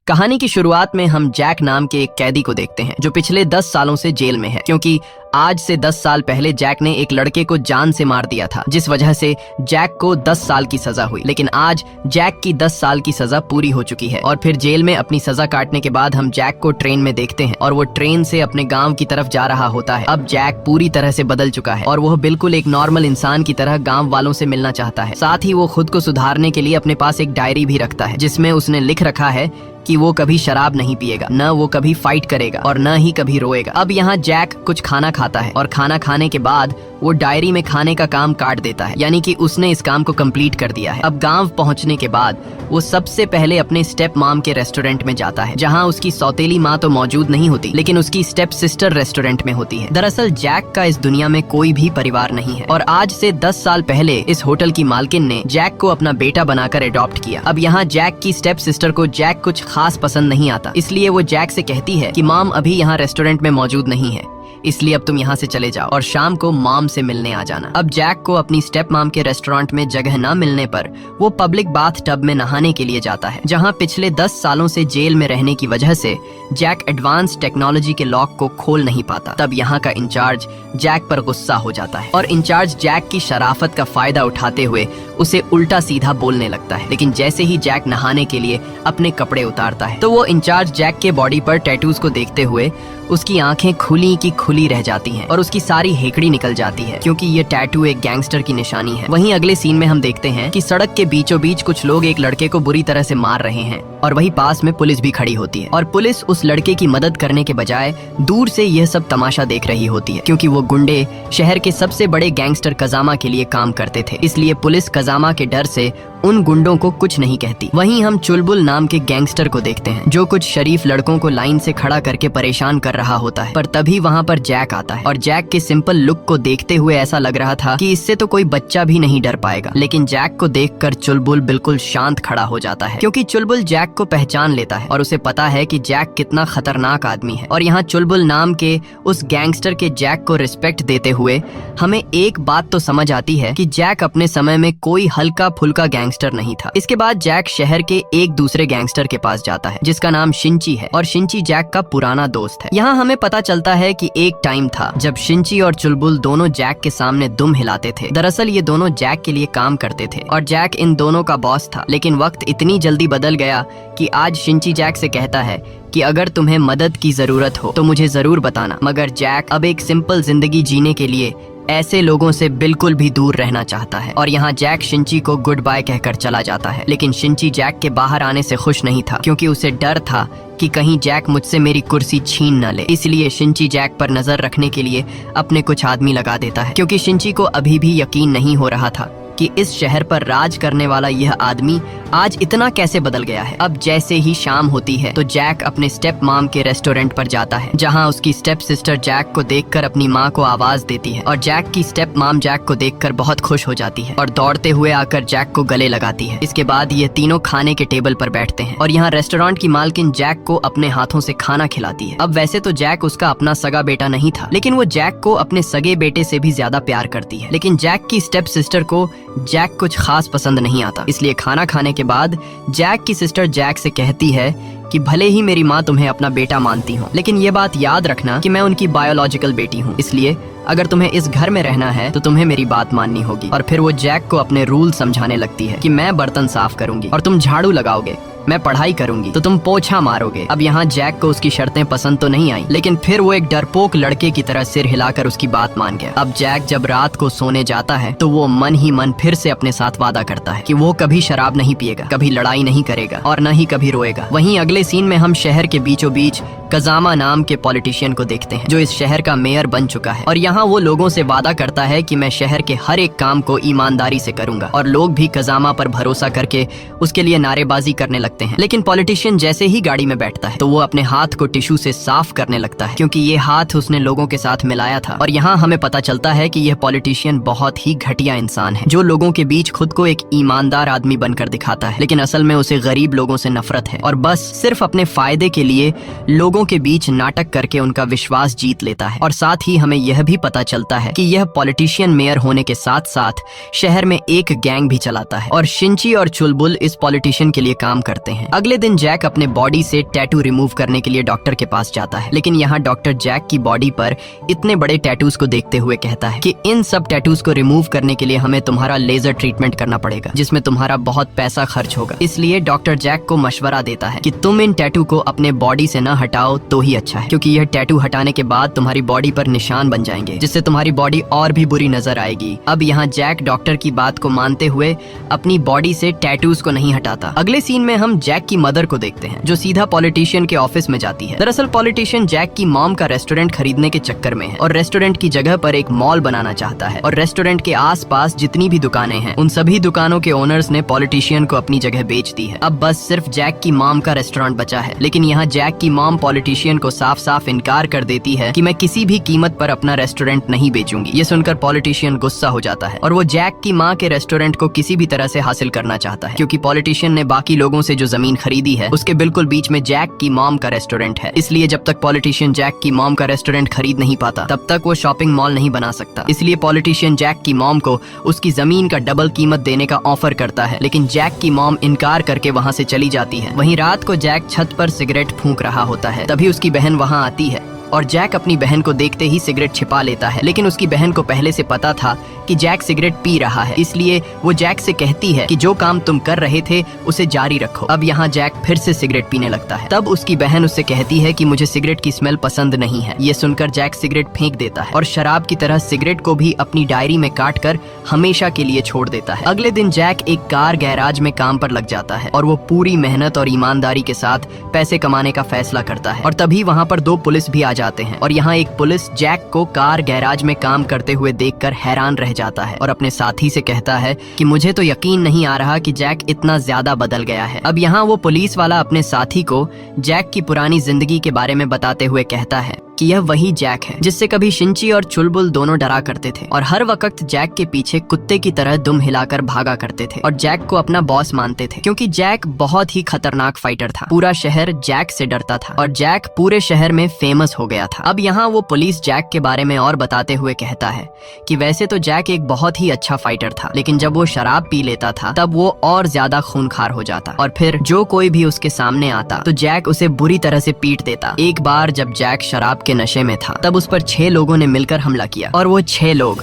कहानी की शुरुआत में हम जैक नाम के एक कैदी को देखते हैं जो पिछले 10 सालों से जेल में है, क्योंकि आज से 10 साल पहले जैक ने एक लड़के को जान से मार दिया था, जिस वजह से जैक को 10 साल की सजा हुई। लेकिन आज जैक की 10 साल की सजा पूरी हो चुकी है और फिर जेल में अपनी सजा काटने के बाद हम जैक को ट्रेन में देखते हैं और वो ट्रेन से अपने गांव की तरफ जा रहा होता है। अब जैक पूरी तरह से बदल चुका है और वह बिल्कुल एक नॉर्मल इंसान की तरह गाँव वालों से मिलना चाहता है। साथ ही वो खुद को सुधारने के लिए अपने पास एक डायरी भी रखता है जिसमें उसने लिख रखा है कि वो कभी शराब नहीं पिएगा, न वो कभी फाइट करेगा और न ही कभी रोएगा। अब यहाँ जैक कुछ खाना खाता है और खाना खाने के बाद वो डायरी में खाने का काम काट देता है, यानी कि उसने इस काम को कंप्लीट कर दिया है। अब गांव पहुंचने के बाद वो सबसे पहले अपने स्टेप मॉम के रेस्टोरेंट में जाता है, जहां उसकी सौतेली माँ तो मौजूद नहीं होती, लेकिन उसकी स्टेप सिस्टर रेस्टोरेंट में होती है। दरअसल जैक का इस दुनिया में कोई भी परिवार नहीं है और आज से 10 साल पहले इस होटल की मालकिन ने जैक को अपना बेटा बनाकर अडॉप्ट किया। अब यहाँ जैक की स्टेप सिस्टर को जैक कुछ खास पसंद नहीं आता, इसलिए वो जैक से कहती है कि मॉम अभी यहाँ रेस्टोरेंट में मौजूद नहीं है, इसलिए अब तुम यहाँ से चले जाओ और शाम को मॉम से मिलने आ जाना। अब जैक को अपनी स्टेप मॉम के रेस्टोरेंट में जगह न मिलने पर वो पब्लिक बाथ टब में नहाने के लिए जाता है, जहाँ पिछले 10 सालों से जेल में रहने की वजह से जैक एडवांस टेक्नोलॉजी के लॉक को खोल नहीं पाता। तब यहाँ का इंचार्ज जैक पर गुस्सा हो जाता है और इंचार्ज जैक की शराफत का फायदा उठाते हुए उसे उल्टा सीधा बोलने लगता है। लेकिन जैसे ही जैक नहाने के लिए अपने कपड़े उतारता है तो वो इंचार्ज जैक के बॉडी पर टैटूज को देखते हुए उसकी आंखें खुली की खुली रह जाती हैं और उसकी सारी हेकड़ी निकल जाती है, क्योंकि ये टैटू एक गैंगस्टर की निशानी है। वहीं अगले सीन में हम देखते हैं कि सड़क के बीचों बीच कुछ लोग एक लड़के को बुरी तरह से मार रहे हैं और वहीं पास में पुलिस भी खड़ी होती है और पुलिस उस लड़के की मदद करने के बजाय दूर से यह सब तमाशा देख रही होती है, क्योंकि वो गुंडे शहर के सबसे बड़े गैंगस्टर कजामा के लिए काम करते थे, इसलिए पुलिस कजामा के डर से उन गुंडों को कुछ नहीं कहती। वहीं हम चुलबुल नाम के गैंगस्टर को देखते हैं जो कुछ शरीफ लड़कों को लाइन से खड़ा करके परेशान कर रहा होता है, पर तभी वहाँ पर जैक आता है और जैक के सिंपल लुक को देखते हुए ऐसा लग रहा था कि इससे तो कोई बच्चा भी नहीं डर पाएगा। लेकिन जैक को देखकर चुलबुल बिल्कुल शांत खड़ा हो जाता है, क्योंकि चुलबुल जैक को पहचान लेता है और उसे पता है कि जैक कितना खतरनाक आदमी है। और यहाँ चुलबुल नाम के उस गैंगस्टर के जैक को रिस्पेक्ट देते हुए हमें एक बात तो समझ आती है कि जैक अपने समय में कोई हल्का फुल्का गैंगस्टर नहीं था। इसके बाद जैक शहर के एक दूसरे गैंगस्टर के पास जाता है जिसका नाम शिंची है और शिंची जैक का पुराना दोस्त है। यहाँ हमें पता चलता है कि एक टाइम था जब शिंची और चुलबुल दोनों जैक के सामने दुम हिलाते थे। दरअसल ये दोनों जैक के लिए काम करते थे और जैक इन दोनों का बॉस था, लेकिन वक्त इतनी जल्दी बदल गया कि आज शिंची जैक से कहता है कि अगर तुम्हें मदद की जरूरत हो तो मुझे जरूर बताना। मगर जैक अब एक सिंपल जिंदगी जीने के लिए ऐसे लोगों से बिल्कुल भी दूर रहना चाहता है और यहाँ जैक शिंची को गुड बाय कहकर चला जाता है। लेकिन शिंची जैक के बाहर आने से खुश नहीं था, क्योंकि उसे डर था कि कहीं जैक मुझसे मेरी कुर्सी छीन न ले। इसलिए शिंची जैक पर नजर रखने के लिए अपने कुछ आदमी लगा देता है, क्योंकि शिंची को अभी भी यकीन नहीं हो रहा था कि इस शहर पर राज करने वाला यह आदमी आज इतना कैसे बदल गया है। अब जैसे ही शाम होती है तो जैक अपने स्टेप मॉम के रेस्टोरेंट पर जाता है, जहां उसकी स्टेप सिस्टर जैक को देखकर अपनी माँ को आवाज देती है और जैक की स्टेप मॉम जैक को देखकर बहुत खुश हो जाती है और दौड़ते हुए आकर जैक को गले लगाती है। इसके बाद ये तीनों खाने के टेबल पर बैठते हैं और यहाँ रेस्टोरेंट की मालकिन जैक को अपने हाथों से खाना खिलाती है। अब वैसे तो जैक उसका अपना सगा बेटा नहीं था, लेकिन वो जैक को अपने सगे बेटे से भी ज्यादा प्यार करती है। लेकिन जैक की स्टेप सिस्टर को जैक कुछ खास पसंद नहीं आता, इसलिए खाना खाने के बाद जैक की सिस्टर जैक से कहती है कि भले ही मेरी माँ तुम्हें अपना बेटा मानती हो, लेकिन ये बात याद रखना कि मैं उनकी बायोलॉजिकल बेटी हूँ, इसलिए अगर तुम्हें इस घर में रहना है तो तुम्हें मेरी बात माननी होगी। और फिर वो जैक को अपने रूल समझाने लगती है कि मैं बर्तन साफ करूंगी और तुम झाड़ू लगाओगे, मैं पढ़ाई करूंगी तो तुम पोछा मारोगे। अब यहाँ जैक को उसकी शर्तें पसंद तो नहीं आई, लेकिन फिर वो एक डरपोक लड़के की तरह सिर हिलाकर उसकी बात मान गया। अब जैक जब रात को सोने जाता है तो वो मन ही मन फिर से अपने साथ वादा करता है कि वो कभी शराब नहीं पिएगा, कभी लड़ाई नहीं करेगा और न ही कभी रोएगा। वहीं अगले सीन में हम शहर के बीचों बीच कजामा नाम के पॉलिटिशियन को देखते हैं जो इस शहर का मेयर बन चुका है और यहाँ वो लोगों से वादा करता है कि मैं शहर के हर एक काम को ईमानदारी से करूंगा और लोग भी कजामा पर भरोसा करके उसके लिए नारेबाजी करने लगते हैं। लेकिन पॉलिटिशियन जैसे ही गाड़ी में बैठता है तो वो अपने हाथ को टिश्यू से साफ करने लगता है, क्योंकि ये हाथ उसने लोगों के साथ मिलाया था। और यहाँ हमें पता चलता है कि यह पॉलिटिशियन बहुत ही घटिया इंसान है जो लोगों के बीच खुद को एक ईमानदार आदमी बनकर दिखाता है, लेकिन असल में उसे गरीब लोगों से नफरत है और बस सिर्फ अपने फायदे के लिए लोगों लोगों के बीच नाटक करके उनका विश्वास जीत लेता है। और साथ ही हमें यह भी पता चलता है कि यह पॉलिटिशियन मेयर होने के साथ साथ शहर में एक गैंग भी चलाता है और शिंची और चुलबुल इस पॉलिटिशियन के लिए काम करते हैं। अगले दिन जैक अपने बॉडी से टैटू रिमूव करने के लिए डॉक्टर के पास जाता है, लेकिन यहाँ डॉक्टर जैक की बॉडी पर इतने बड़े टैटूज को देखते हुए कहता है कि इन सब टैटूज को रिमूव करने के लिए हमें तुम्हारा लेजर ट्रीटमेंट करना पड़ेगा, जिसमें तुम्हारा बहुत पैसा खर्च होगा। इसलिए डॉक्टर जैक को मशवरा देता है कि तुम इन टैटू को अपने बॉडी से न हटाओ तो ही अच्छा है, क्योंकि यह टैटू हटाने के बाद तुम्हारी बॉडी पर निशान बन जाएंगे, जिससे तुम्हारी बॉडी और भी बुरी नजर आएगी। अब यहाँ जैक डॉक्टर की बात को मानते हुए अपनी बॉडी से टैटूज को नहीं हटाता। अगले सीन में हम जैक की मदर को देखते हैं, जो सीधा पॉलिटिशियन के ऑफिस में जाती है। दरअसल पॉलिटिशियन जैक की मॉम का रेस्टोरेंट खरीदने के चक्कर में है और रेस्टोरेंट की जगह पर एक मॉल बनाना चाहता है, और रेस्टोरेंट के आसपास जितनी भी दुकानें हैं उन सभी दुकानों के ओनर्स ने पॉलिटिशियन को अपनी जगह बेच दी है। अब बस सिर्फ जैक की मॉम का रेस्टोरेंट बचा है, लेकिन यहाँ जैक की मॉम पॉलिटिशियन को साफ साफ इनकार कर देती है कि मैं किसी भी कीमत पर अपना रेस्टोरेंट नहीं बेचूंगी। ये सुनकर पॉलिटिशियन गुस्सा हो जाता है और वो जैक की माँ के रेस्टोरेंट को किसी भी तरह से हासिल करना चाहता है, क्योंकि पॉलिटिशियन ने बाकी लोगों से जो जमीन खरीदी है उसके बिल्कुल बीच में जैक की मॉम का रेस्टोरेंट है। इसलिए जब तक पॉलिटिशियन जैक की मॉम का रेस्टोरेंट खरीद नहीं पाता तब तक वो शॉपिंग मॉल नहीं बना सकता। इसलिए पॉलिटिशियन जैक की मॉम को उसकी जमीन का डबल कीमत देने का ऑफर करता है, लेकिन जैक की मॉम इनकार करके वहाँ से चली जाती है। वहीं रात को जैक छत पर सिगरेट फूंक रहा होता है, तभी उसकी बहन वहाँ आती है और जैक अपनी बहन को देखते ही सिगरेट छिपा लेता है, लेकिन उसकी बहन को पहले से पता था कि जैक सिगरेट पी रहा है, इसलिए वो जैक से कहती है कि जो काम तुम कर रहे थे उसे जारी रखो। अब यहाँ जैक फिर से सिगरेट पीने लगता है। तब उसकी बहन उससे कहती है कि मुझे सिगरेट की स्मेल पसंद नहीं है। ये सुनकर जैक सिगरेट फेंक देता है और शराब की तरह सिगरेट को भी अपनी डायरी में काट कर हमेशा के लिए छोड़ देता है। अगले दिन जैक एक कार गैराज में काम पर लग जाता है और वो पूरी मेहनत और ईमानदारी के साथ पैसे कमाने का फैसला करता है। और तभी वहाँ पर 2 पुलिस भी आ जाते हैं और यहाँ एक पुलिस जैक को कार गैराज में काम करते हुए देखकर हैरान रह जाता है और अपने साथी से कहता है कि मुझे तो यकीन नहीं आ रहा कि जैक इतना ज्यादा बदल गया है। अब यहाँ वो पुलिस वाला अपने साथी को जैक की पुरानी जिंदगी के बारे में बताते हुए कहता है कि यह वही जैक है जिससे कभी शिंची और चुलबुल दोनों डरा करते थे और हर वक्त जैक के पीछे कुत्ते की तरह दुम हिलाकर भागा करते थे और जैक को अपना बॉस मानते थे, क्योंकि जैक बहुत ही खतरनाक फाइटर था। पूरा शहर जैक से डरता था और जैक पूरे शहर में फेमस हो गया था। अब यहाँ वो पुलिस जैक के बारे में और बताते हुए कहता है कि वैसे तो जैक एक बहुत ही अच्छा फाइटर था, लेकिन जब वो शराब पी लेता था तब वो और ज्यादा खूंखार हो जाता और फिर जो कोई भी उसके सामने आता तो जैक उसे बुरी तरह से पीट देता। एक बार जब जैक शराब के नशे में था तब उस पर 6 लोगों ने मिलकर हमला किया और वो 6 लोग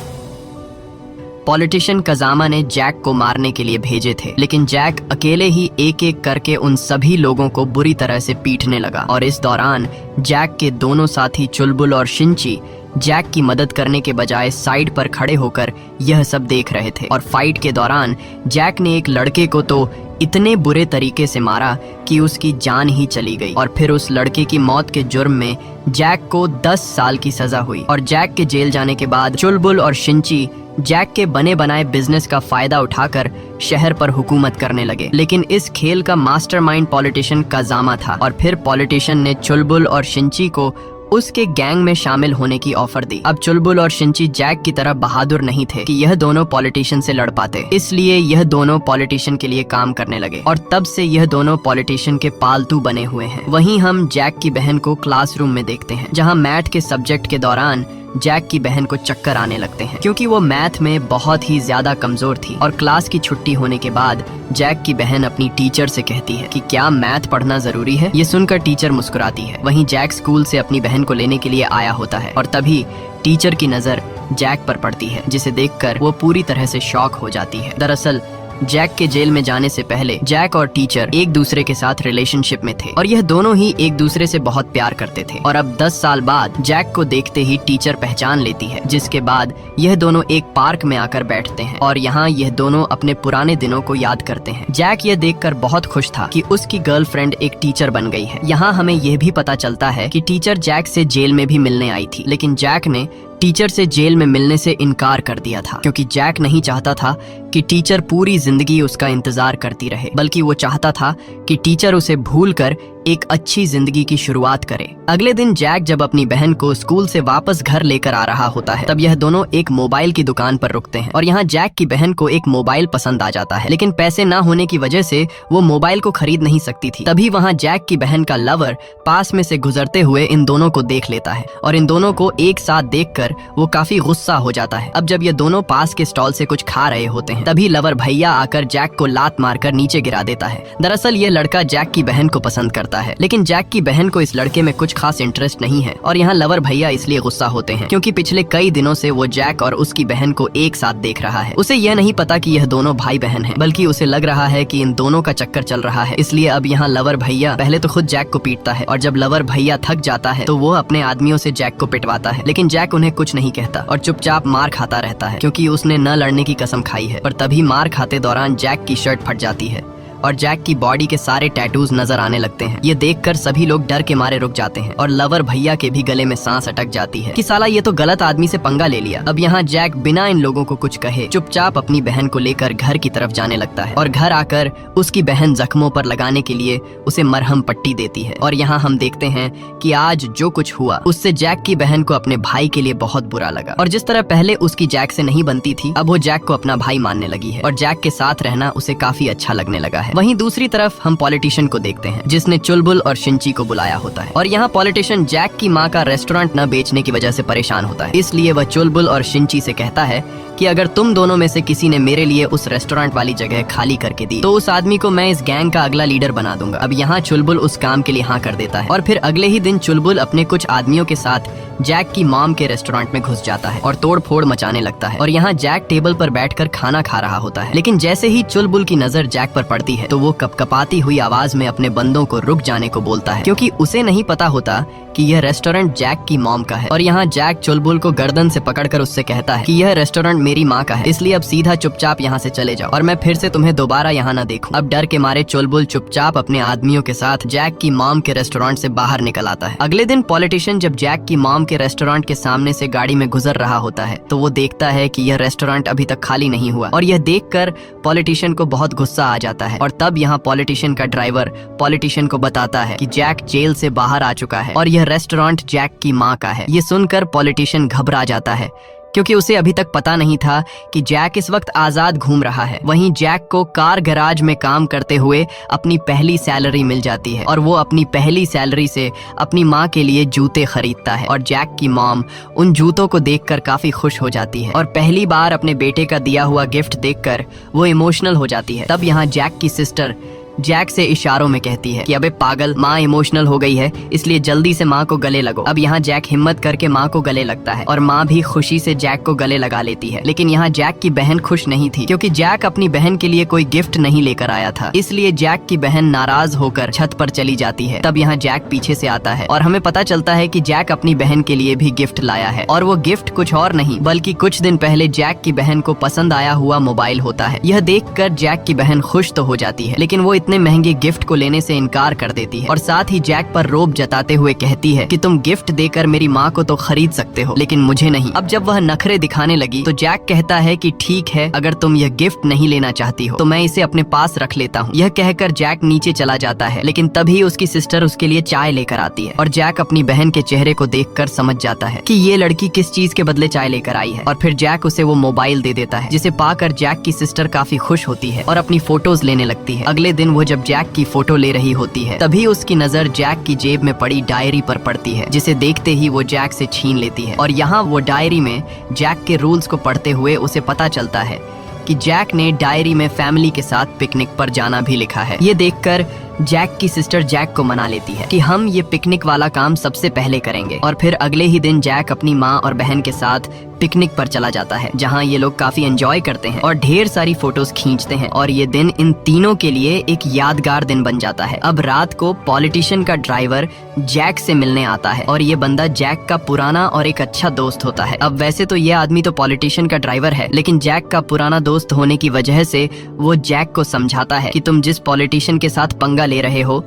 पॉलिटिशियन कजामा ने जैक को मारने के लिए भेजे थे, लेकिन जैक अकेले ही एक एक करके उन सभी लोगों को बुरी तरह से पीटने लगा। और इस दौरान जैक के दोनों साथी चुलबुल और शिंची जैक की मदद करने के बजाय साइड पर खड़े होकर यह सब देख रहे थे। और फाइट के दौरान जैक ने एक लड़के को तो इतने बुरे तरीके से मारा कि उसकी जान ही चली गई और फिर उस लड़के की मौत के जुर्म में जैक को 10 साल की सजा हुई। और जैक के जेल जाने के बाद चुलबुल और शिंची जैक के बने बनाए बिजनेस का फायदा उठाकर शहर पर हुकूमत करने लगे, लेकिन इस खेल का मास्टरमाइंड पॉलिटिशियन कजामा था। और फिर पॉलिटिशियन ने चुलबुल और शिंची को उसके गैंग में शामिल होने की ऑफर दी। अब चुलबुल और शिंची जैक की तरह बहादुर नहीं थे कि यह दोनों पॉलिटिशियन से लड़ पाते, इसलिए यह दोनों पॉलिटिशियन के लिए काम करने लगे और तब से यह दोनों पॉलिटिशियन के पालतू बने हुए हैं। वहीं हम जैक की बहन को क्लासरूम में देखते हैं, जहां मैथ के सब्जेक्ट के दौरान जैक की बहन को चक्कर आने लगते हैं, क्योंकि वो मैथ में बहुत ही ज्यादा कमजोर थी। और क्लास की छुट्टी होने के बाद जैक की बहन अपनी टीचर से कहती है कि क्या मैथ पढ़ना जरूरी है। ये सुनकर टीचर मुस्कुराती है। वहीं जैक स्कूल से अपनी बहन को लेने के लिए आया होता है और तभी टीचर की नजर जैक पर पड़ती है, जिसे देखकर वो पूरी तरह से शॉक हो जाती है। दरअसल जैक के जेल में जाने से पहले जैक और टीचर एक दूसरे के साथ रिलेशनशिप में थे और यह दोनों ही एक दूसरे से बहुत प्यार करते थे। और अब 10 साल बाद जैक को देखते ही टीचर पहचान लेती है, जिसके बाद यह दोनों एक पार्क में आकर बैठते हैं और यहाँ यह दोनों अपने पुराने दिनों को याद करते हैं। जैक यह देखकर बहुत खुश था कि उसकी गर्लफ्रेंड एक टीचर बन गई है। यहाँ हमें यह भी पता चलता है कि टीचर जैक से जेल में भी मिलने आई थी, लेकिन जैक ने टीचर से जेल में मिलने से इनकार कर दिया था, क्योंकि जैक नहीं चाहता था कि टीचर पूरी जिंदगी उसका इंतजार करती रहे, बल्कि वो चाहता था कि टीचर उसे भूलकर एक अच्छी जिंदगी की शुरुआत करे। अगले दिन जैक जब अपनी बहन को स्कूल से वापस घर लेकर आ रहा होता है, तब यह दोनों एक मोबाइल की दुकान पर रुकते हैं और यहाँ जैक की बहन को एक मोबाइल पसंद आ जाता है, लेकिन पैसे ना होने की वजह से वो मोबाइल को खरीद नहीं सकती थी। तभी वहाँ जैक की बहन का लवर पास में से गुजरते हुए इन दोनों को देख लेता है और इन दोनों को एक साथ देखकर वो काफी गुस्सा हो जाता है। अब जब ये दोनों पास के स्टॉल से कुछ खा रहे होते हैं, तभी लवर भैया आकर जैक को लात मारकर नीचे गिरा देता है। दरअसल ये लड़का जैक की बहन को पसंद करता है, लेकिन जैक की बहन को इस लड़के में कुछ खास इंटरेस्ट नहीं है और यहाँ लवर भैया इसलिए गुस्सा होते हैं क्योंकि पिछले कई दिनों से वो जैक और उसकी बहन को एक साथ देख रहा है। उसे यह नहीं पता कि यह दोनों भाई बहन हैं, बल्कि उसे लग रहा है कि इन दोनों का चक्कर चल रहा है। इसलिए अब यहाँ लवर भैया पहले तो खुद जैक को पीटता है और जब लवर भैया थक जाता है तो वो अपने आदमियों से जैक को पिटवाता है, लेकिन जैक उन्हें कुछ नहीं कहता और चुपचाप मार खाता रहता है क्योंकि उसने न लड़ने की कसम खाई है। पर तभी मार खाते दौरान जैक की शर्ट फट जाती है और जैक की बॉडी के सारे टैटूज नजर आने लगते हैं। ये देखकर सभी लोग डर के मारे रुक जाते हैं और लवर भैया के भी गले में सांस अटक जाती है कि साला ये तो गलत आदमी से पंगा ले लिया। अब यहाँ जैक बिना इन लोगों को कुछ कहे चुपचाप अपनी बहन को लेकर घर की तरफ जाने लगता है और घर आकर उसकी बहन जख्मों पर लगाने के लिए उसे मरहम पट्टी देती है। और यहाँ हम देखते हैं कि आज जो कुछ हुआ उससे जैक की बहन को अपने भाई के लिए बहुत बुरा लगा और जिस तरह पहले उसकी जैक से नहीं बनती थी, अब वो जैक को अपना भाई मानने लगी है और जैक के साथ रहना उसे काफी अच्छा लगने लगा है। वहीं दूसरी तरफ हम पॉलिटिशियन को देखते हैं जिसने चुलबुल और शिंची को बुलाया होता है और यहाँ पॉलिटिशियन जैक की माँ का रेस्टोरेंट न बेचने की वजह से परेशान होता है। इसलिए वह चुलबुल और शिंची से कहता है कि अगर तुम दोनों में से किसी ने मेरे लिए उस रेस्टोरेंट वाली जगह खाली करके दी तो उस आदमी को मैं इस गैंग का अगला लीडर बना दूंगा। अब यहाँ चुलबुल उस काम के लिए हाँ कर देता है और फिर अगले ही दिन चुलबुल अपने कुछ आदमियों के साथ जैक की मॉम के रेस्टोरेंट में घुस जाता है और तोड़ फोड़ मचाने लगता है और यहाँ जैक टेबल पर बैठकर खाना खा रहा होता है, लेकिन जैसे ही चुलबुल की नजर जैक पर पड़ती है तो वो कपकपाती हुई आवाज में अपने बंदों को रुक जाने को बोलता है क्योंकि उसे नहीं पता होता कि यह रेस्टोरेंट जैक की मॉम का है। और यहाँ जैक चुलबुल को गर्दन से पकड़कर उससे कहता है कि यह रेस्टोरेंट मेरी माँ का है, इसलिए अब सीधा चुपचाप यहाँ से चले जाओ और मैं फिर से तुम्हें दोबारा यहाँ न देखूं। अब डर के मारे चुलबुल चुपचाप अपने आदमियों के साथ जैक की मॉम के रेस्टोरेंट से बाहर निकल आता है। अगले दिन पॉलिटिशियन जब जैक की मॉम के रेस्टोरेंट के सामने से गाड़ी में गुजर रहा होता है तो वो देखता है कि यह रेस्टोरेंट अभी तक खाली नहीं हुआ और यह देखकर पॉलिटिशियन को बहुत गुस्सा आ जाता है और तब यहाँ पॉलिटिशियन का ड्राइवर पॉलिटिशियन को बताता है कि जैक जेल से बाहर आ चुका है और यह रेस्टोरेंट जैक की माँ का है। ये सुनकर पॉलिटिशियन घबरा जाता है क्योंकि उसे अभी तक पता नहीं था कि जैक इस वक्त आजाद घूम रहा है। वहीं जैक को कार गैराज में काम करते हुए अपनी पहली सैलरी मिल जाती है और वो अपनी पहली सैलरी से अपनी माँ के लिए जूते खरीदता है और जैक की मॉम उन जूतों को देखकर काफी खुश हो जाती है और पहली बार अपने बेटे का दिया हुआ गिफ्ट देखकर वो इमोशनल हो जाती है। तब यहाँ जैक की सिस्टर जैक से इशारों में कहती है कि अबे पागल, माँ इमोशनल हो गई है इसलिए जल्दी से माँ को गले लगो। अब यहाँ जैक हिम्मत करके माँ को गले लगता है और माँ भी खुशी से जैक को गले लगा लेती है, लेकिन यहाँ जैक की बहन खुश नहीं थी क्योंकि जैक अपनी बहन के लिए कोई गिफ्ट नहीं लेकर आया था। इसलिए जैक की बहन नाराज होकर छत पर चली जाती है। तब यहाँ जैक पीछे से आता है और हमें पता चलता है कि जैक अपनी बहन के लिए भी गिफ्ट लाया है और वो गिफ्ट कुछ और नहीं बल्कि कुछ दिन पहले जैक की बहन को पसंद आया हुआ मोबाइल होता है। यह देखकर जैक की बहन खुश तो हो जाती है, लेकिन वो इतने महंगे गिफ्ट को लेने से इनकार कर देती है और साथ ही जैक पर रोब जताते हुए कहती है कि तुम गिफ्ट देकर मेरी माँ को तो खरीद सकते हो लेकिन मुझे नहीं। अब जब वह नखरे दिखाने लगी तो जैक कहता है कि ठीक है, अगर तुम यह गिफ्ट नहीं लेना चाहती हो तो मैं इसे अपने पास रख लेता हूँ। यह कहकर जैक नीचे चला जाता है, लेकिन तभी उसकी सिस्टर उसके लिए चाय लेकर आती है और जैक अपनी बहन के चेहरे को देखकर समझ जाता है कि ये लड़की किस चीज के बदले चाय लेकर आई है और फिर जैक उसे वो मोबाइल दे देता है, जिसे पाकर जैक की सिस्टर काफी खुश होती है और अपनी फोटोज लेने लगती है। अगले दिन वो जब जैक की फोटो ले रही होती है तभी उसकी नजर जैक की जेब में पड़ी डायरी पर पड़ती है, जिसे देखते ही वो जैक से छीन लेती है और यहाँ वो डायरी में जैक के रूल्स को पढ़ते हुए उसे पता चलता है कि जैक ने डायरी में फैमिली के साथ पिकनिक पर जाना भी लिखा है। ये देखकर जैक की सिस्टर जैक को मना लेती है कि हम ये पिकनिक वाला काम सबसे पहले करेंगे और फिर अगले ही दिन जैक अपनी माँ और बहन के साथ पिकनिक पर चला जाता है, जहाँ ये लोग काफी एंजॉय करते हैं और ढेर सारी फोटोज खींचते हैं और ये दिन इन तीनों के लिए एक यादगार दिन बन जाता है। अब रात को पॉलिटिशियन का ड्राइवर जैक से मिलने आता है और ये बंदा जैक का पुराना और एक अच्छा दोस्त होता है। अब वैसे तो ये आदमी तो पॉलिटिशियन का ड्राइवर है, लेकिन जैक का पुराना दोस्त होने की वजह से वो जैक को समझाता है कि तुम जिस पॉलिटिशियन के साथ पंगा ले रहे हो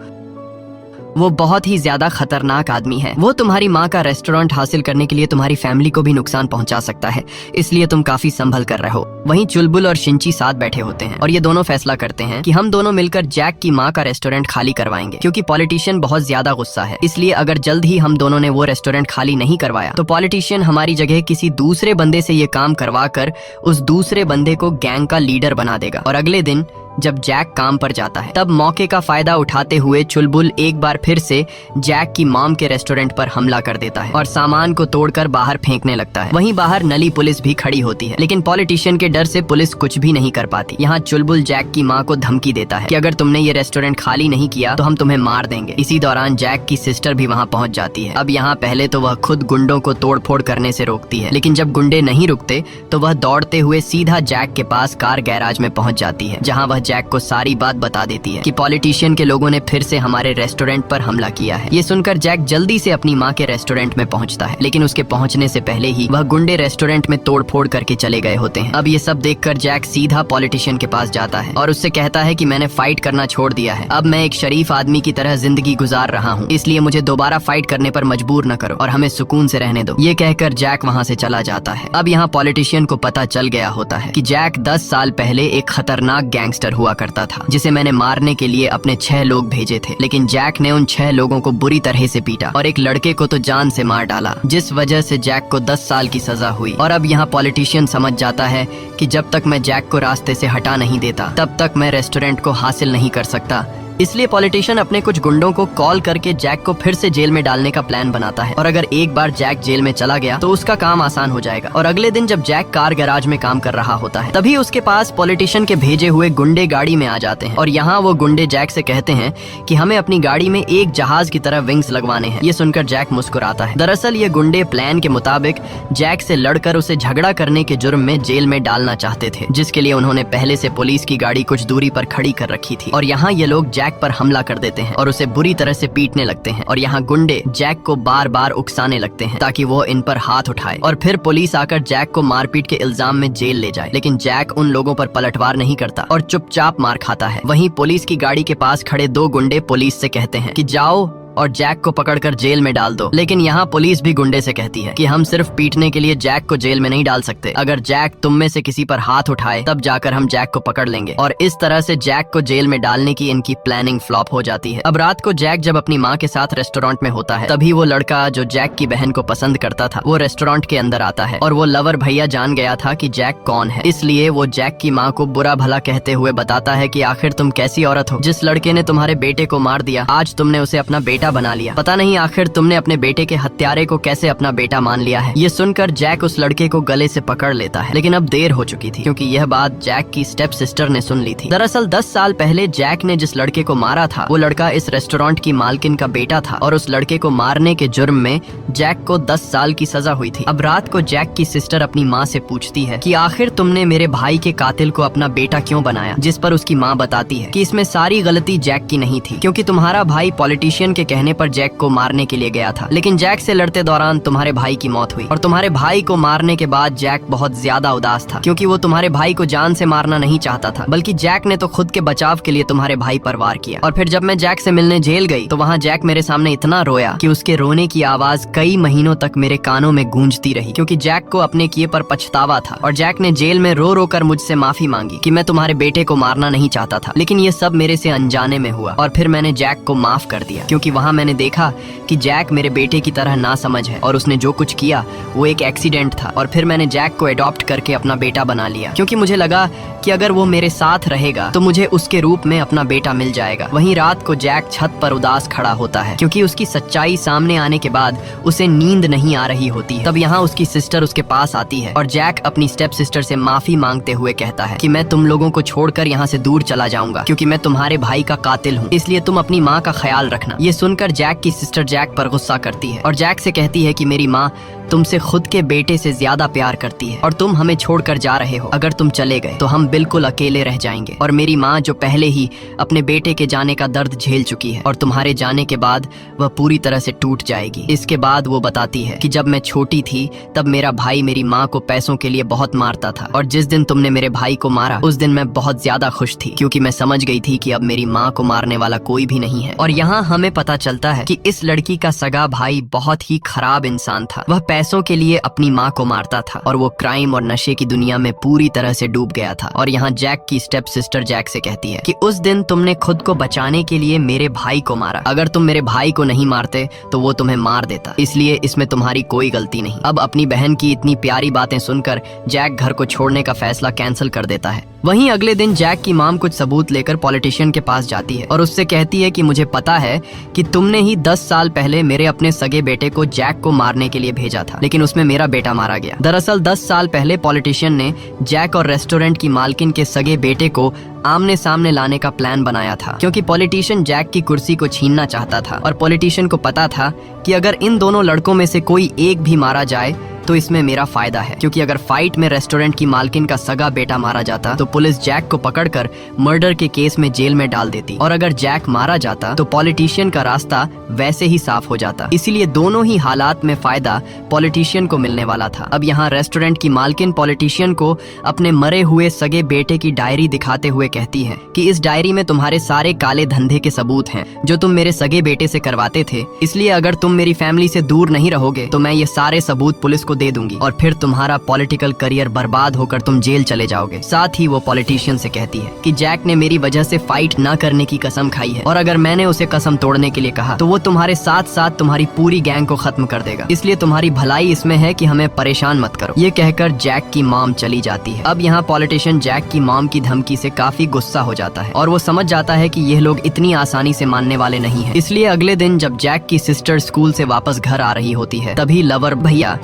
वो बहुत ही ज्यादा खतरनाक आदमी है। वो तुम्हारी माँ का रेस्टोरेंट हासिल करने के लिए तुम्हारी फैमिली को भी नुकसान पहुंचा सकता है, इसलिए तुम काफी संभल कर रहो। वहीं चुलबुल और शिंची साथ बैठे होते हैं और ये दोनों फैसला करते हैं कि हम दोनों मिलकर जैक की माँ का रेस्टोरेंट खाली करवाएंगे, क्योंकि पॉलिटिशियन बहुत ज्यादा गुस्सा है। इसलिए अगर जल्द ही हम दोनों ने वो रेस्टोरेंट खाली नहीं करवाया तो पॉलिटिशियन हमारी जगह किसी दूसरे बंदे से ये काम करवा कर उस दूसरे बंदे को गैंग का लीडर बना देगा। और अगले दिन जब जैक काम पर जाता है तब मौके का फायदा उठाते हुए चुलबुल एक बार फिर से जैक की मॉम के रेस्टोरेंट पर हमला कर देता है और सामान को तोड़कर बाहर फेंकने लगता है। वहीं बाहर नली पुलिस भी खड़ी होती है, लेकिन पॉलिटिशियन के डर से पुलिस कुछ भी नहीं कर पाती। यहाँ चुलबुल जैक की माँ को धमकी देता है कि अगर तुमने ये रेस्टोरेंट खाली नहीं किया तो हम तुम्हें मार देंगे। इसी दौरान जैक की सिस्टर भी वहाँ पहुँच जाती है। अब यहाँ पहले तो वह खुद गुंडों को तोड़ फोड़ करने से रोकती है, लेकिन जब गुंडे नहीं रुकते तो वह दौड़ते हुए सीधा जैक के पास कार गैराज में पहुँच जाती है, जहाँ वह जैक को सारी बात बता देती है कि पॉलिटिशियन के लोगों ने फिर से हमारे रेस्टोरेंट पर हमला किया है। ये सुनकर जैक जल्दी से अपनी माँ के रेस्टोरेंट में पहुँचता है, लेकिन उसके पहुँचने से पहले ही वह गुंडे रेस्टोरेंट में तोड़ फोड़ करके चले गए होते हैं। अब ये सब देखकर जैक सीधा पॉलिटिशियन के पास जाता है और उससे कहता है कि मैंने फाइट करना छोड़ दिया है, अब मैं एक शरीफ आदमी की तरह जिंदगी गुजार रहा हूँ, इसलिए मुझे दोबारा फाइट करने पर मजबूर न करो और हमें सुकून से रहने दो। ये कहकर जैक वहाँ से चला जाता है। अब यहाँ पॉलिटिशियन को पता चल गया होता है कि जैक 10 साल पहले एक खतरनाक गैंगस्टर हुआ करता था, जिसे मैंने मारने के लिए अपने 6 लोग भेजे थे, लेकिन जैक ने उन 6 लोगों को बुरी तरह से पीटा और एक लड़के को तो जान से मार डाला, जिस वजह से जैक को 10 साल की सजा हुई। और अब यहाँ पॉलिटिशियन समझ जाता है कि जब तक मैं जैक को रास्ते से हटा नहीं देता तब तक मैं रेस्टोरेंट को हासिल नहीं कर सकता। इसलिए पॉलिटिशियन अपने कुछ गुंडों को कॉल करके जैक को फिर से जेल में डालने का प्लान बनाता है, और अगर एक बार जैक जेल में चला गया तो उसका काम आसान हो जाएगा। और अगले दिन जब जैक कार गैराज में काम कर रहा होता है तभी उसके पास पॉलिटिशियन के भेजे हुए गुंडे गाड़ी में आ जाते हैं और यहाँ वो गुंडे जैक से कहते हैं कि हमें अपनी गाड़ी में एक जहाज की तरह विंग्स लगवाने हैं। ये सुनकर जैक मुस्कुराता है। दरअसल ये गुंडे प्लान के मुताबिक जैक से लड़कर उसे झगड़ा करने के जुर्म में जेल में डालना चाहते थे, जिसके लिए उन्होंने पहले से पुलिस की गाड़ी कुछ दूरी पर खड़ी कर रखी थी। और यहाँ ये लोग जैक पर हमला कर देते हैं और उसे बुरी तरह से पीटने लगते हैं। और यहाँ गुंडे जैक को बार बार उकसाने लगते हैं ताकि वो इन पर हाथ उठाए, और फिर पुलिस आकर जैक को मारपीट के इल्जाम में जेल ले जाए। लेकिन जैक उन लोगों पर पलटवार नहीं करता और चुपचाप मार खाता है। वहीं पुलिस की गाड़ी के पास खड़े 2 गुंडे पुलिस से कहते हैं कि जाओ और जैक को पकड़कर जेल में डाल दो। लेकिन यहाँ पुलिस भी गुंडे से कहती है कि हम सिर्फ पीटने के लिए जैक को जेल में नहीं डाल सकते, अगर जैक तुम में से किसी पर हाथ उठाए तब जाकर हम जैक को पकड़ लेंगे। और इस तरह से जैक को जेल में डालने की इनकी प्लानिंग फ्लॉप हो जाती है। अब रात को जैक जब अपनी माँ के साथ रेस्टोरेंट में होता है तभी वो लड़का जो जैक की बहन को पसंद करता था वो रेस्टोरेंट के अंदर आता है, और वो लवर भैया जान गया था कि जैक कौन है, इसलिए वो जैक की माँ को बुरा भला कहते हुए बताता है कि आखिर तुम कैसी औरत हो, जिस लड़के ने तुम्हारे बेटे को मार दिया आज तुमने उसे अपना बेटा बना लिया, पता नहीं आखिर तुमने अपने बेटे के हत्यारे को कैसे अपना बेटा मान लिया है। ये सुनकर जैक उस लड़के को गले से पकड़ लेता है, लेकिन अब देर हो चुकी थी क्योंकि यह बात जैक की स्टेप सिस्टर ने सुन ली थी। दरअसल 10 साल पहले जैक ने जिस लड़के को मारा था वो लड़का इस रेस्टोरेंट की मालकिन का बेटा था, और उस लड़के को मारने के जुर्म में जैक को 10 साल की सजा हुई थी। अब रात को जैक की सिस्टर अपनी माँ से पूछती है कि आखिर तुमने मेरे भाई के कातिल को अपना बेटा क्यों बनाया, जिस पर उसकी माँ बताती है कि इसमें सारी गलती जैक की नहीं थी, क्योंकि तुम्हारा भाई पॉलिटिशियन के कहने पर जैक को मारने के लिए गया था, लेकिन जैक से लड़ते दौरान तुम्हारे भाई की मौत हुई। और तुम्हारे भाई को मारने के बाद जैक बहुत ज्यादा उदास था, क्योंकि वो तुम्हारे भाई को जान से मारना नहीं चाहता था, बल्कि जैक ने तो खुद के बचाव के लिए तुम्हारे भाई पर वार किया। और फिर जब मैं जैक से मिलने जेल गई तो वहाँ जैक मेरे सामने इतना रोया कि उसके रोने की आवाज कई महीनों तक मेरे कानों में गूंजती रही, क्योंकि जैक को अपने किए पर पछतावा था। और जैक ने जेल में रो रो कर मुझसे माफी मांगी कि मैं तुम्हारे बेटे को मारना नहीं चाहता था, लेकिन ये सब मेरे से अनजाने में हुआ। और फिर मैंने जैक को माफ कर दिया, क्योंकि वहाँ मैंने देखा कि जैक मेरे बेटे की तरह ना समझ है और उसने जो कुछ किया वो एक एक्सीडेंट था। और फिर मैंने जैक को अडॉप्ट करके अपना बेटा बना लिया, क्योंकि मुझे लगा कि अगर वो मेरे साथ रहेगा तो मुझे उसके रूप में अपना बेटा मिल जाएगा। वहीं रात को जैक छत पर उदास खड़ा होता है, क्योंकि उसकी सच्चाई सामने आने के बाद उसे नींद नहीं आ रही होती है। तब यहाँ उसकी सिस्टर उसके पास आती है और जैक अपनी स्टेप सिस्टर से माफी मांगते हुए कहता है कि मैं तुम लोगों को छोड़कर यहाँ से दूर चला जाऊंगा, क्योंकि मैं तुम्हारे भाई का कातिल हूँ, इसलिए तुम अपनी माँ का ख्याल रखना। ये सुनकर जैक की सिस्टर जैक पर गुस्सा करती है और जैक से कहती है कि मेरी माँ तुमसे खुद के बेटे से ज्यादा प्यार करती है और तुम हमें छोड़कर जा रहे हो। अगर तुम चले गए तो हम बिल्कुल अकेले रह जाएंगे और मेरी माँ जो पहले ही अपने बेटे के जाने का दर्द झेल चुकी है और तुम्हारे जाने के बाद वह पूरी तरह से टूट जाएगी। इसके बाद वो बताती है कि जब मैं छोटी थी तब मेरा भाई मेरी माँ को पैसों के लिए बहुत मारता था और जिस दिन तुमने मेरे भाई को मारा उस दिन मैं बहुत ज्यादा खुश थी, क्योंकि मैं समझ गई थी कि अब मेरी माँ को मारने वाला कोई भी नहीं है। और यहाँ हमें पता चलता है कि इस लड़की का सगा भाई बहुत ही खराब इंसान था। वह पैसों के लिए अपनी माँ को मारता था और वो क्राइम और नशे की दुनिया में पूरी तरह से डूब गया था। और यहाँ जैक की स्टेप सिस्टर जैक से कहती है कि उस दिन तुमने खुद को बचाने के लिए मेरे भाई को मारा। अगर तुम मेरे भाई को नहीं मारते तो वो तुम्हें मार देता, इसलिए इसमें तुम्हारी कोई गलती नहीं। अब अपनी बहन की इतनी प्यारी बातें सुनकर जैक घर को छोड़ने का फैसला कैंसिल कर देता है। वहीं अगले दिन जैक की माम कुछ सबूत लेकर पॉलिटिशियन के पास जाती है और उससे कहती है कि मुझे पता है कि तुमने ही 10 साल पहले मेरे अपने सगे बेटे को जैक को मारने के लिए भेजा था, लेकिन उसमें मेरा बेटा मारा गया। दरअसल 10 साल पहले पॉलिटिशियन ने जैक और रेस्टोरेंट की मालकिन के सगे बेटे को आमने सामने लाने का प्लान बनाया था, क्योंकि पॉलिटिशियन जैक की कुर्सी को छीनना चाहता था और पॉलिटिशियन को पता था कि अगर इन दोनों लड़कों में से कोई एक भी मारा जाए तो इसमें मेरा फायदा है, क्योंकि अगर फाइट में रेस्टोरेंट की मालकिन का सगा बेटा मारा जाता तो पुलिस जैक को पकड़कर मर्डर के केस में जेल में डाल देती और अगर जैक मारा जाता तो पॉलिटिशियन का रास्ता वैसे ही साफ हो जाता। इसीलिए दोनों ही हालात में फायदा पॉलिटिशियन को मिलने वाला था। अब यहाँ रेस्टोरेंट की मालकिन पॉलिटिशियन को अपने मरे हुए सगे बेटे की डायरी दिखाते हुए कहती है कि इस डायरी में तुम्हारे सारे काले धंधे के सबूत हैं जो तुम मेरे सगे बेटे से करवाते थे, इसलिए अगर तुम मेरी फैमिली से दूर नहीं रहोगे तो मैं ये सारे सबूत पुलिस को दे दूंगी और फिर तुम्हारा पॉलिटिकल करियर बर्बाद होकर तुम जेल चले जाओगे। साथ ही वो पॉलिटिशियन से कहती है कि जैक ने मेरी वजह से फाइट न करने की कसम खाई है और अगर मैंने उसे कसम तोड़ने के लिए कहा तो वो तुम्हारे साथ साथ तुम्हारी पूरी गैंग को खत्म कर देगा, इसलिए तुम्हारी भलाई इसमें है कि हमें परेशान मत करो। ये कहकर जैक की मॉम चली जाती है। अब यहाँ पॉलिटिशियन जैक की मॉम की धमकी से काफी गुस्सा हो जाता है और वो समझ जाता है कि ये लोग इतनी आसानी से मानने वाले नहीं है। इसलिए अगले दिन जब जैक की सिस्टर स्कूल से वापस घर आ रही होती है तभी लवर भैया,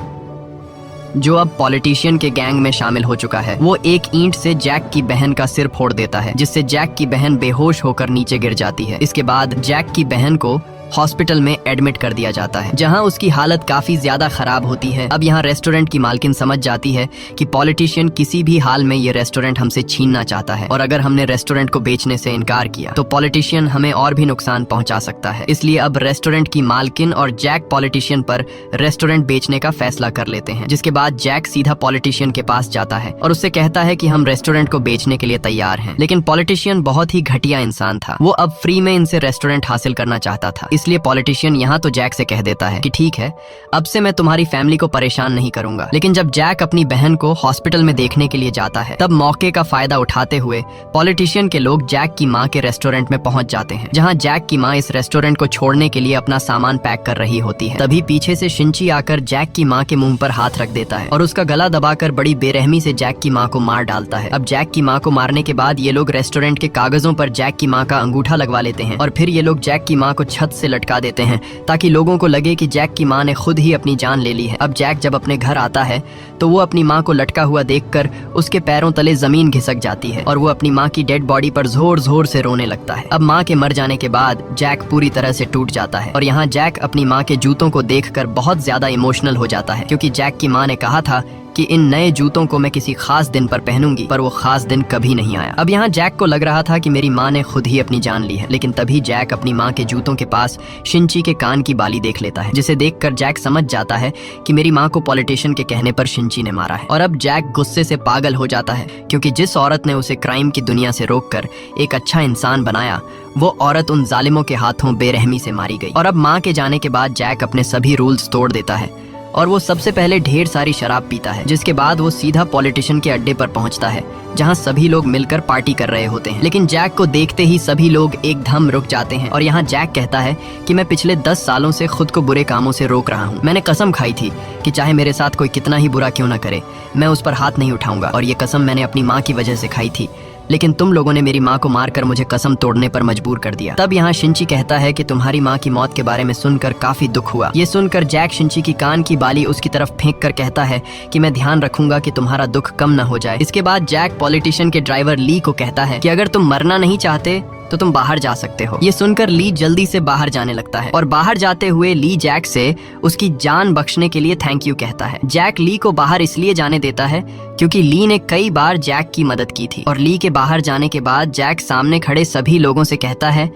जो अब पॉलिटिशियन के गैंग में शामिल हो चुका है, वो एक ईंट से जैक की बहन का सिर फोड़ देता है, जिससे जैक की बहन बेहोश होकर नीचे गिर जाती है। इसके बाद जैक की बहन को हॉस्पिटल में एडमिट कर दिया जाता है, जहां उसकी हालत काफी ज्यादा खराब होती है। अब यहाँ रेस्टोरेंट की मालकिन समझ जाती है कि पॉलिटिशियन किसी भी हाल में ये रेस्टोरेंट हमसे छीनना चाहता है और अगर हमने रेस्टोरेंट को बेचने से इनकार किया तो पॉलिटिशियन हमें और भी नुकसान पहुंचा सकता है। इसलिए अब रेस्टोरेंट की मालकिन और जैक पॉलिटिशियन पर रेस्टोरेंट बेचने का फैसला कर लेते हैं, जिसके बाद जैक सीधा पॉलिटिशियन के पास जाता है और उससे कहता है कि हम रेस्टोरेंट को बेचने के लिए तैयार हैं। लेकिन पॉलिटिशियन बहुत ही घटिया इंसान था, वो अब फ्री में इनसे रेस्टोरेंट हासिल करना चाहता था। इसलिए पॉलिटिशियन यहाँ तो जैक से कह देता है कि ठीक है, अब से मैं तुम्हारी फैमिली को परेशान नहीं करूंगा। लेकिन जब जैक अपनी बहन को हॉस्पिटल में देखने के लिए जाता है तब मौके का फायदा उठाते हुए पॉलिटिशियन के लोग जैक की माँ के रेस्टोरेंट में पहुंच जाते हैं, जहाँ जैक की माँ इस रेस्टोरेंट को छोड़ने के लिए अपना सामान पैक कर रही होती है। तभी पीछे से शिंची आकर जैक की माँ के मुंह पर हाथ रख देता है और उसका गला दबाकर बड़ी बेरहमी से जैक की माँ को मार डालता है। अब जैक की माँ को मारने के बाद ये लोग रेस्टोरेंट के कागजों पर जैक की माँ का अंगूठा लगवा लेते हैं और फिर ये लोग जैक की माँ को छत से लटका देते हैं ताकि लोगों को लगे कि जैक की माँ ने खुद ही अपनी जान ले ली है। अब जैक जब अपने घर आता है तो वो अपनी माँ को लटका हुआ देखकर उसके पैरों तले जमीन घिसक जाती है और वो अपनी माँ की डेड बॉडी पर जोर जोर से रोने लगता है। अब माँ के मर जाने के बाद जैक पूरी तरह से टूट जाता है और यहाँ जैक अपनी माँ के जूतों को देखकर बहुत ज्यादा इमोशनल हो जाता है, क्योंकि जैक की माँ ने कहा था कि इन नए जूतों को मैं किसी खास दिन पर पहनूंगी, पर वो खास दिन कभी नहीं आया। अब यहाँ जैक को लग रहा था कि मेरी माँ ने खुद ही अपनी जान ली है, लेकिन तभी जैक अपनी माँ के जूतों के पास शिंची के कान की बाली देख लेता है, जिसे देखकर जैक समझ जाता है कि मेरी माँ को पॉलिटिशियन के कहने पर शिंची ने मारा है। और अब जैक गुस्से से पागल हो जाता है, क्योंकि जिस औरत ने उसे क्राइम की दुनिया से रोककर एक अच्छा इंसान बनाया, वो औरत उन जालिमों के हाथों बेरहमी से मारी गई। और अब माँ के जाने के बाद जैक अपने सभी रूल्स तोड़ देता है और वो सबसे पहले ढेर सारी शराब पीता है, जिसके बाद वो सीधा पॉलिटिशियन के अड्डे पर पहुंचता है, जहां सभी लोग मिलकर पार्टी कर रहे होते हैं। लेकिन जैक को देखते ही सभी लोग एकदम रुक जाते हैं और यहाँ जैक कहता है कि मैं पिछले 10 सालों से खुद को बुरे कामों से रोक रहा हूँ। मैंने कसम खाई थी कि चाहे मेरे साथ कोई कितना ही बुरा क्यों न करे, मैं उस पर हाथ नहीं उठाऊंगा, और ये कसम मैंने अपनी माँ की वजह से खाई थी, लेकिन तुम लोगों ने मेरी माँ को मारकर मुझे कसम तोड़ने पर मजबूर कर दिया। तब यहाँ शिंची कहता है कि तुम्हारी माँ की मौत के बारे में सुनकर काफी दुख हुआ। ये सुनकर जैक शिंची की कान की बाली उसकी तरफ फेंक कर कहता है कि मैं ध्यान रखूंगा कि तुम्हारा दुख कम न हो जाए। इसके बाद जैक पॉलिटिशियन के ड्राइवर ली को कहता है कि अगर तुम मरना नहीं चाहते तो तुम बाहर जा सकते हो। ये सुनकर ली जल्दी से बाहर जाने लगता है और बाहर जाते हुए ली जैक से उसकी जान बख्शने के लिए थैंक यू कहता है। जैक ली को बाहर इसलिए जाने देता है क्योंकि ली ने कई बार जैक की मदद की थी। और ली के बाहर जाने के बाद जैक सामने खड़े सभी लोगों से कहता है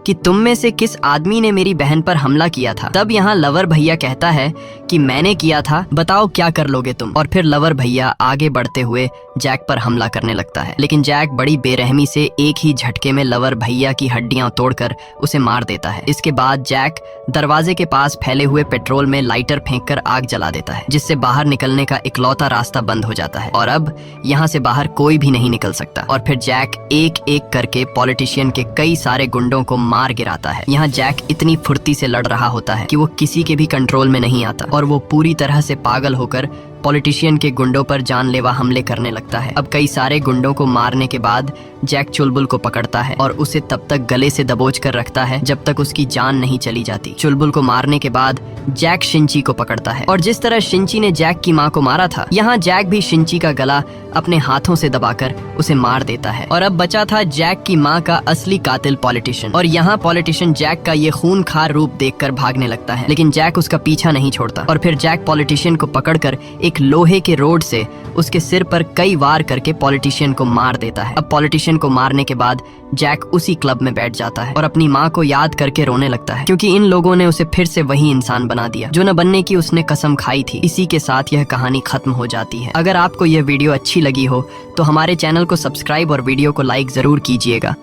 कि तुम में से किस आदमी ने मेरी बहन पर हमला किया था। तब यहाँ लवर भैया कहता है कि मैंने किया था, बताओ क्या कर लोगे तुम। और फिर लवर भैया आगे बढ़ते हुए जैक पर हमला करने लगता है, लेकिन जैक बड़ी बेरहमी से एक ही झटके में लवर भैया की हड्डियां तोड़कर उसे मार देता है। इसके बाद जैक दरवाजे के पास फैले हुए पेट्रोल में लाइटर फेंककर आग जला देता है, जिससे बाहर निकलने का इकलौता रास्ता बंद हो जाता है और अब यहाँ से बाहर कोई भी नहीं निकल सकता। और फिर जैक एक एक करके पॉलिटिशियन के कई सारे गुंडों को मार गिराता है। यहाँ जैक इतनी फुर्ती से लड़ रहा होता है कि वो किसी के भी कंट्रोल में नहीं आता और वो पूरी तरह से पागल होकर पॉलिटिशियन के गुंडों पर जानलेवा हमले करने लगता है। अब कई सारे गुंडों को मारने के बाद जैक चुलबुल को पकड़ता है और उसे तब तक गले से दबोच कर रखता है जब तक उसकी जान नहीं चली जाती। चुलबुल को मारने के बाद जैक शिंची को पकड़ता है और जिस तरह शिंची ने जैक की माँ को मारा था, यहाँ जैक भी शिंची का गला अपने हाथों से दबाकर उसे मार देता है। और अब बचा था जैक की माँ का असली कातिल पॉलिटिशियन। और यहाँ पॉलिटिशियन जैक का ये खूनखार रूप देखकर भागने लगता है, लेकिन जैक उसका पीछा नहीं छोड़ता। और फिर जैक पॉलिटिशियन को पकड़कर एक लोहे के रोड से उसके सिर पर कई वार करके पॉलिटिशियन को मार देता है। अब पॉलिटिशियन को मारने के बाद जैक उसी क्लब में बैठ जाता है और अपनी माँ को याद करके रोने लगता है, क्योंकि इन लोगों ने उसे फिर से वही इंसान बना दिया जो न बनने की उसने कसम खाई थी। इसी के साथ यह कहानी खत्म हो जाती है। अगर आपको यह वीडियो अच्छी लगी हो तो हमारे चैनल को सब्सक्राइब और वीडियो को लाइक जरूर कीजिएगा।